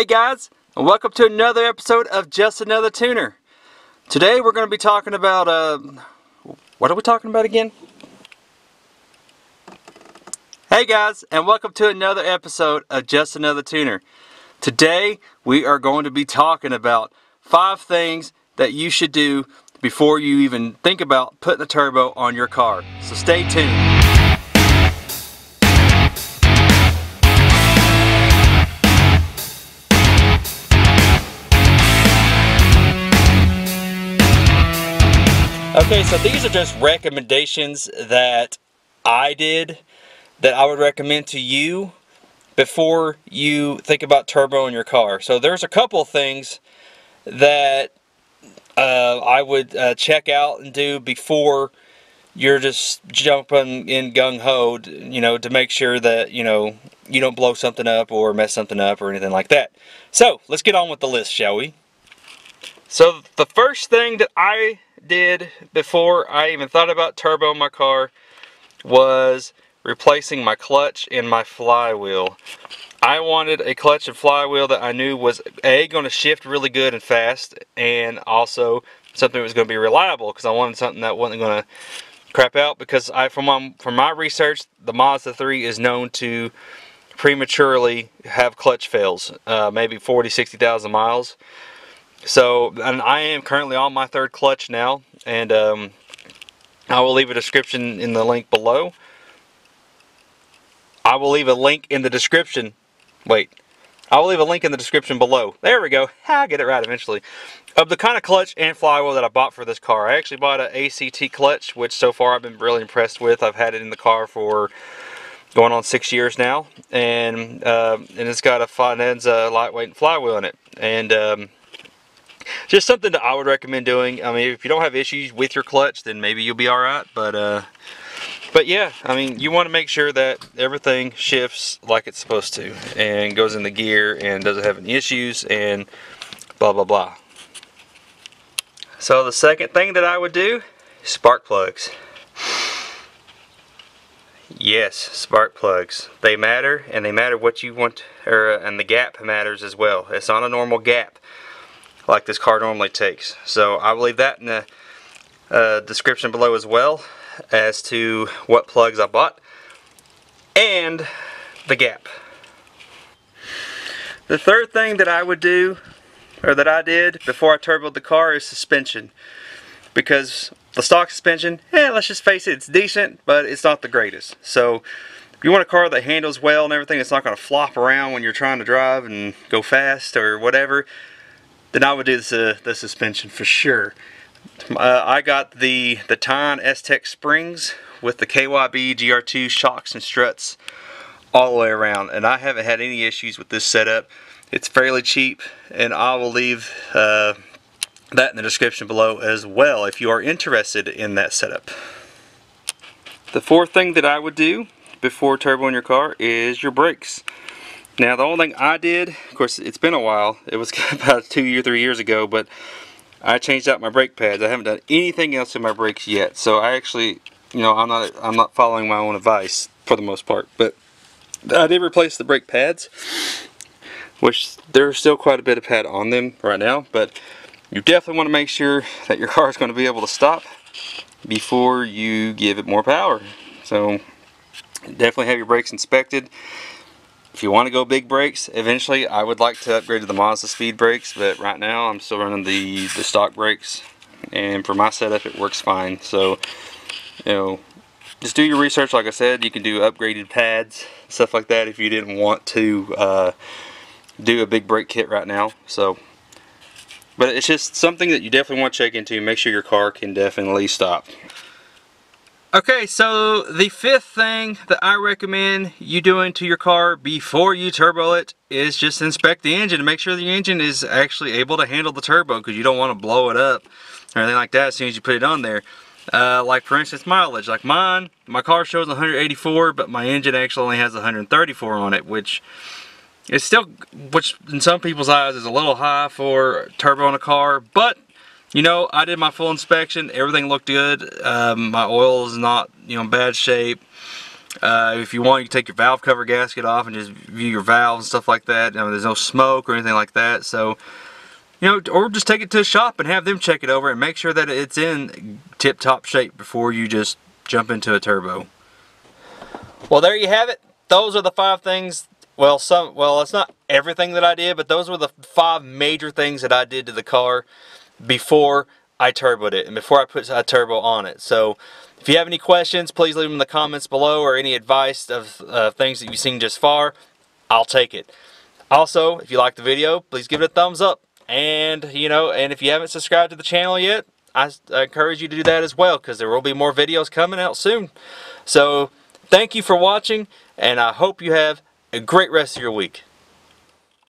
Hey guys, and welcome to another episode of Just Another Tuner. Today we're going to be talking about, what are we talking about again? Hey guys, and welcome to another episode of Just Another Tuner. Today we are going to be talking about 5 things that you should do before you even think about putting a turbo on your car. So stay tuned. Okay, so these are just recommendations that I did that I would recommend to you before you think about turbo in your car. So there's a couple of things that I would check out and do before you're just jumping in gung-ho, to make sure that, you don't blow something up or mess something up or anything like that. So let's get on with the list, shall we? So the first thing that I did before I even thought about turbo in my car was replacing my clutch and my flywheel. I wanted a clutch and flywheel that I knew was going to shift really good and fast, and also something that was going to be reliable, because I wanted something that wasn't going to crap out, because from my research, the Mazda 3 is known to prematurely have clutch fails, maybe 40-60,000 miles. So, and I am currently on my 3rd clutch now, and I will leave a description in the link below. I will leave a link in the description. Wait, I will leave a link in the description below. There we go. I'll get it right eventually. Of the kind of clutch and flywheel that I bought for this car. I actually bought an ACT clutch, which so far I've been really impressed with. I've had it in the car for going on 6 years now, and it's got a Fidanza lightweight flywheel in it, and just something that I would recommend doing. I mean, if you don't have issues with your clutch, then maybe you'll be alright, but yeah, I mean, you want to make sure that everything shifts like it's supposed to and goes in the gear and doesn't have any issues and blah blah blah. So the second thing that I would do is spark plugs. Yes, spark plugs. They matter, and they matter what you want, and the gap matters as well. It's not a normal gap like this car normally takes. So I will leave that in the description below as well, as to what plugs I bought and the gap. The third thing that I would do, or that I did before I turboed the car, is suspension. Because the stock suspension, let's just face it, it's decent, but it's not the greatest. So if you want a car that handles well and everything, it's not going to flop around when you're trying to drive and go fast or whatever, then I would do the suspension for sure. I got the Tein S-Tech springs with the KYB GR2 shocks and struts all the way around, and I haven't had any issues with this setup. It's fairly cheap, and I will leave that in the description below as well if you are interested in that setup. The fourth thing that I would do before turboing your car is your brakes. Now, the only thing I did, of course it's been a while, it was about 2 or 3 years ago, but I changed out my brake pads. I haven't done anything else in my brakes yet, so I actually, I'm not following my own advice for the most part, but I did replace the brake pads, which there's still quite a bit of pad on them right now, but you definitely want to make sure that your car is going to be able to stop before you give it more power. So definitely have your brakes inspected. If you want to go big brakes, eventually I would like to upgrade to the Mazda speed brakes, but right now I'm still running the stock brakes, and for my setup it works fine. So, just do your research. Like I said, you can do upgraded pads, stuff like that, if you didn't want to do a big brake kit right now. So, but it's just something that you definitely want to check into. Make sure your car can definitely stop. Okay, so the 5th thing that I recommend you doing to your car before you turbo it is just inspect the engine to make sure the engine is actually able to handle the turbo, because you don't want to blow it up or anything like that as soon as you put it on there. Like for instance, mileage. Like mine, my car shows 184, but my engine actually only has 134 on it, which is still, which in some people's eyes is a little high for turbo on a car, but I did my full inspection. Everything looked good. My oil is not, in bad shape. If you want, you can take your valve cover gasket off and just view your valves and stuff like that. There's no smoke or anything like that. So, or just take it to a shop and have them check it over and make sure that it's in tip-top shape before you just jump into a turbo. Well, there you have it. Those are the 5 things. Well, it's not everything that I did, but those were the 5 major things that I did to the car before I turboed it and before I put a turbo on it. So if you have any questions, please leave them in the comments below, or any advice of things that you've seen just far. I'll take it. Also, if you like the video, please give it a thumbs up. And, and if you haven't subscribed to the channel yet, I encourage you to do that as well, because there will be more videos coming out soon. So, thank you for watching, and I hope you have a great rest of your week.